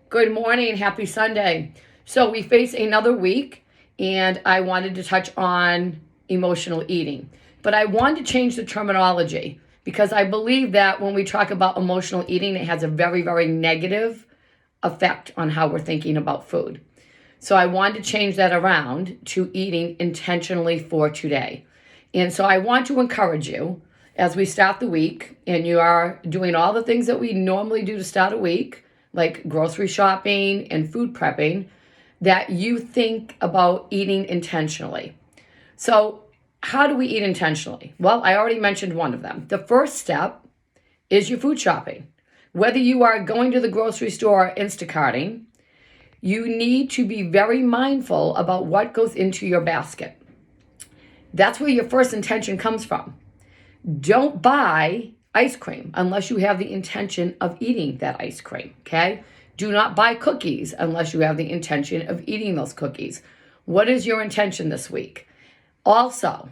Good morning. Happy Sunday. So we face another week, and I wanted to touch on emotional eating. But I wanted to change the terminology because I believe that when we talk about emotional eating, it has a very, very negative effect on how we're thinking about food. So I wanted to change that around to eating intentionally for today. And so I want to encourage you as we start the week and you are doing all the things that we normally do to start a week, like grocery shopping and food prepping, that you think about eating intentionally. So how do we eat intentionally? Well, I already mentioned one of them. The first step is your food shopping. Whether you are going to the grocery store or Instacarting, you need to be very mindful about what goes into your basket. That's where your first intention comes from. Don't buy ice cream unless you have the intention of eating that ice cream, okay? Do not buy cookies unless you have the intention of eating those cookies. What is your intention this week? Also,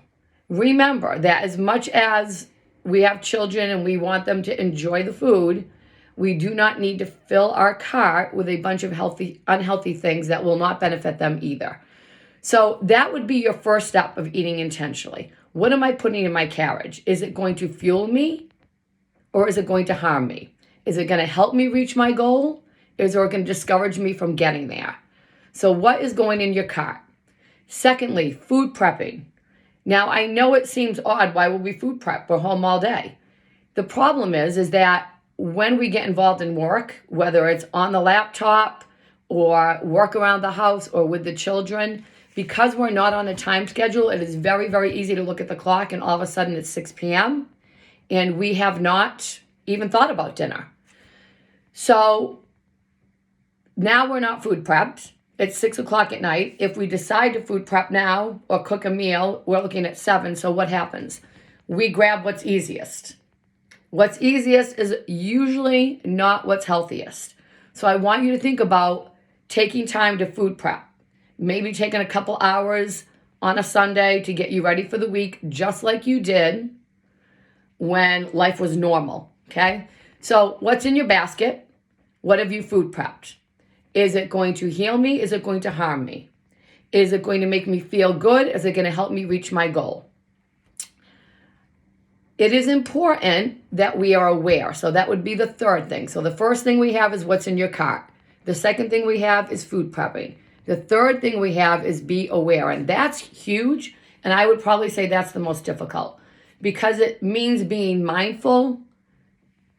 remember that as much as we have children and we want them to enjoy the food, we do not need to fill our cart with a bunch of unhealthy things that will not benefit them either. So that would be your first step of eating intentionally. What am I putting in my carriage? Is it going to fuel me or is it going to harm me? Is it going to help me reach my goal? Is it going to discourage me from getting there? So what is going in your cart? Secondly, food prepping. Now, I know it seems odd. Why would we food prep? We're home all day. The problem is that when we get involved in work, whether it's on the laptop or work around the house or with the children, because we're not on a time schedule, it is very, very easy to look at the clock and all of a sudden it's 6 p.m. and we have not even thought about dinner. So now we're not food prepped. It's 6 o'clock at night. If we decide to food prep now or cook a meal, we're looking at 7. So what happens? We grab what's easiest. What's easiest is usually not what's healthiest. So I want you to think about taking time to food prep. Maybe taking a couple hours on a Sunday to get you ready for the week, just like you did when life was normal, okay? So what's in your basket? What have you food prepped? Is it going to heal me? Is it going to harm me? Is it going to make me feel good? Is it going to help me reach my goal? It is important that we are aware. So that would be the third thing. So the first thing we have is what's in your cart. The second thing we have is food prepping. The third thing we have is be aware. And that's huge. And I would probably say that's the most difficult because it means being mindful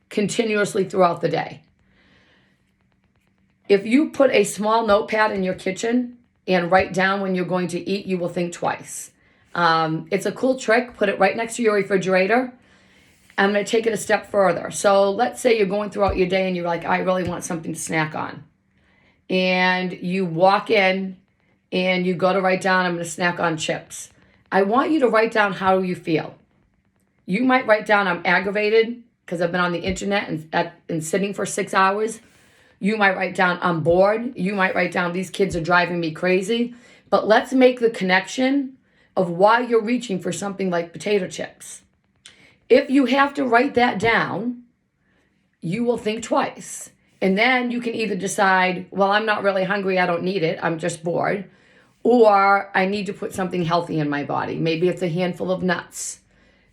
continuously throughout the day. If you put a small notepad in your kitchen and write down when you're going to eat, you will think twice. It's a cool trick. Put it right next to your refrigerator. I'm going to take it a step further. So let's say you're going throughout your day and you're like, I really want something to snack on. And you walk in and you go to write down, I'm going to snack on chips. I want you to write down how you feel. You might write down, I'm aggravated because I've been on the internet and sitting for 6 hours. You might write down, I'm bored. You might write down, these kids are driving me crazy. But let's make the connection of why you're reaching for something like potato chips. If you have to write that down, you will think twice. And then you can either decide, well, I'm not really hungry, I don't need it, I'm just bored. Or I need to put something healthy in my body. Maybe it's a handful of nuts.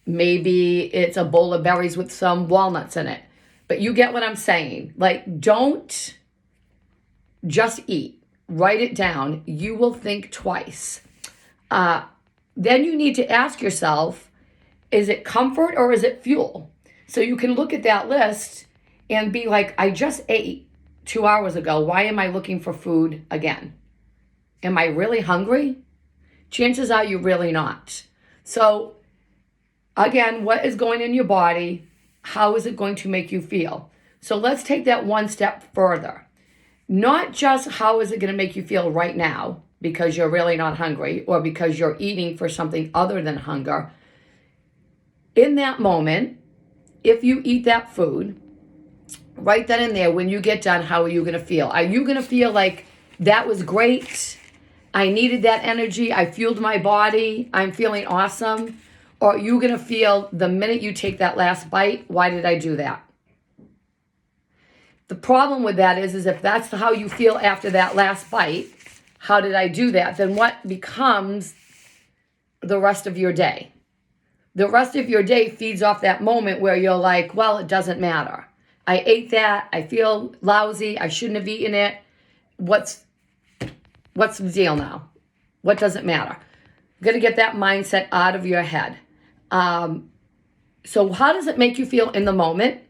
Maybe it's a bowl of berries with some walnuts in it. But you get what I'm saying. Like, don't just eat. Write it down. You will think twice. Then you need to ask yourself, is it comfort or is it fuel? So you can look at that list and be like, I just ate 2 hours ago. Why am I looking for food again? Am I really hungry? Chances are you're really not. So again, what is going in your body? How is it going to make you feel? So let's take that one step further. Not just how is it going to make you feel right now because you're really not hungry or because you're eating for something other than hunger. In that moment, if you eat that food, write that in there. When you get done, how are you going to feel? Are you going to feel like that was great? I needed that energy. I fueled my body. I'm feeling awesome. Or are you going to feel the minute you take that last bite, why did I do that? The problem with that is if that's how you feel after that last bite, how did I do that? Then what becomes the rest of your day? The rest of your day feeds off that moment where you're like, well, it doesn't matter. I ate that. I feel lousy. I shouldn't have eaten it. What's the deal now? What does it matter? You're going to get that mindset out of your head. So how does it make you feel in the moment?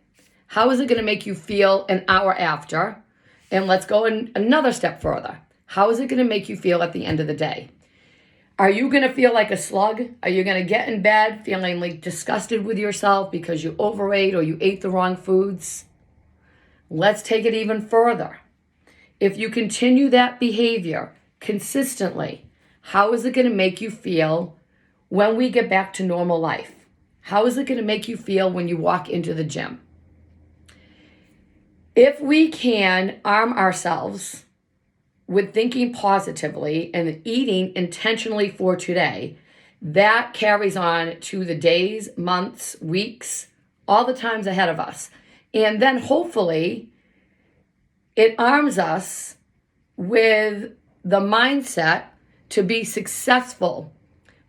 How is it going to make you feel an hour after? And let's go another step further. How is it going to make you feel at the end of the day? Are you going to feel like a slug? Are you going to get in bed feeling like disgusted with yourself because you overate or you ate the wrong foods? Let's take it even further. If you continue that behavior consistently, how is it going to make you feel when we get back to normal life? How is it going to make you feel when you walk into the gym? If we can arm ourselves with thinking positively and eating intentionally for today, that carries on to the days, months, weeks, all the times ahead of us. And then hopefully it arms us with the mindset to be successful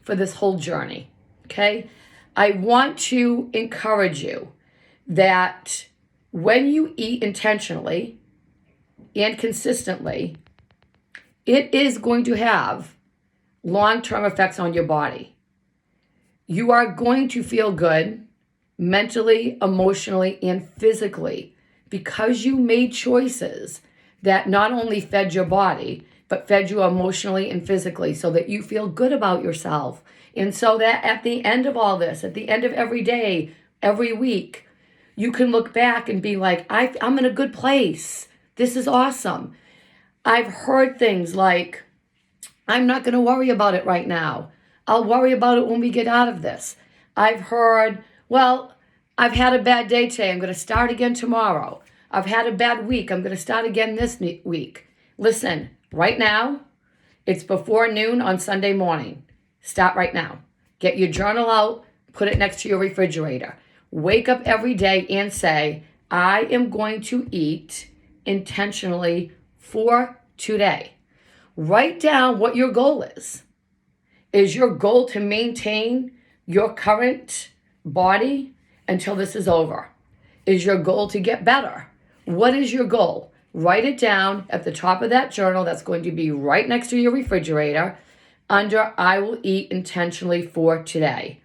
for this whole journey, okay? I want to encourage you that when you eat intentionally and consistently, it is going to have long-term effects on your body. You are going to feel good mentally, emotionally, and physically because you made choices that not only fed your body, but fed you emotionally and physically so that you feel good about yourself. And so that at the end of all this, at the end of every day, every week, you can look back and be like, I'm in a good place. This is awesome. I've heard things like, I'm not going to worry about it right now. I'll worry about it when we get out of this. I've heard, well, I've had a bad day today. I'm going to start again tomorrow. I've had a bad week. I'm going to start again this week. Listen, right now, it's before noon on Sunday morning. Start right now. Get your journal out. Put it next to your refrigerator. Wake up every day and say, I am going to eat intentionally for today. Write down what your goal is. Is your goal to maintain your current body until this is over? Is your goal to get better? What is your goal? Write it down at the top of that journal that's going to be right next to your refrigerator under I will eat intentionally for today.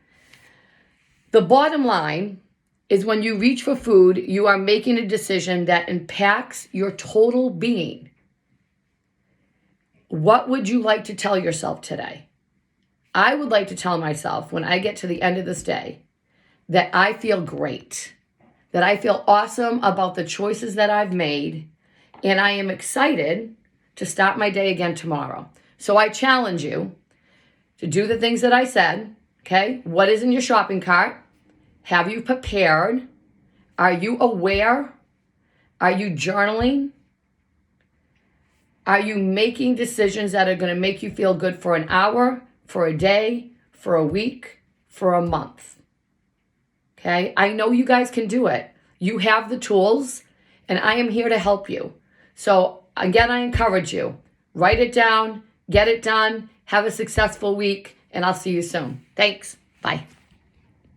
The bottom line is when you reach for food, you are making a decision that impacts your total being. What would you like to tell yourself today? I would like to tell myself when I get to the end of this day that I feel great, that I feel awesome about the choices that I've made, and I am excited to start my day again tomorrow. So I challenge you to do the things that I said, okay? What is in your shopping cart? Have you prepared? Are you aware? Are you journaling? Are you making decisions that are going to make you feel good for an hour, for a day, for a week, for a month? Okay? I know you guys can do it. You have the tools, and I am here to help you. So again, I encourage you. Write it down, get it done, have a successful week, and I'll see you soon. Thanks. Bye.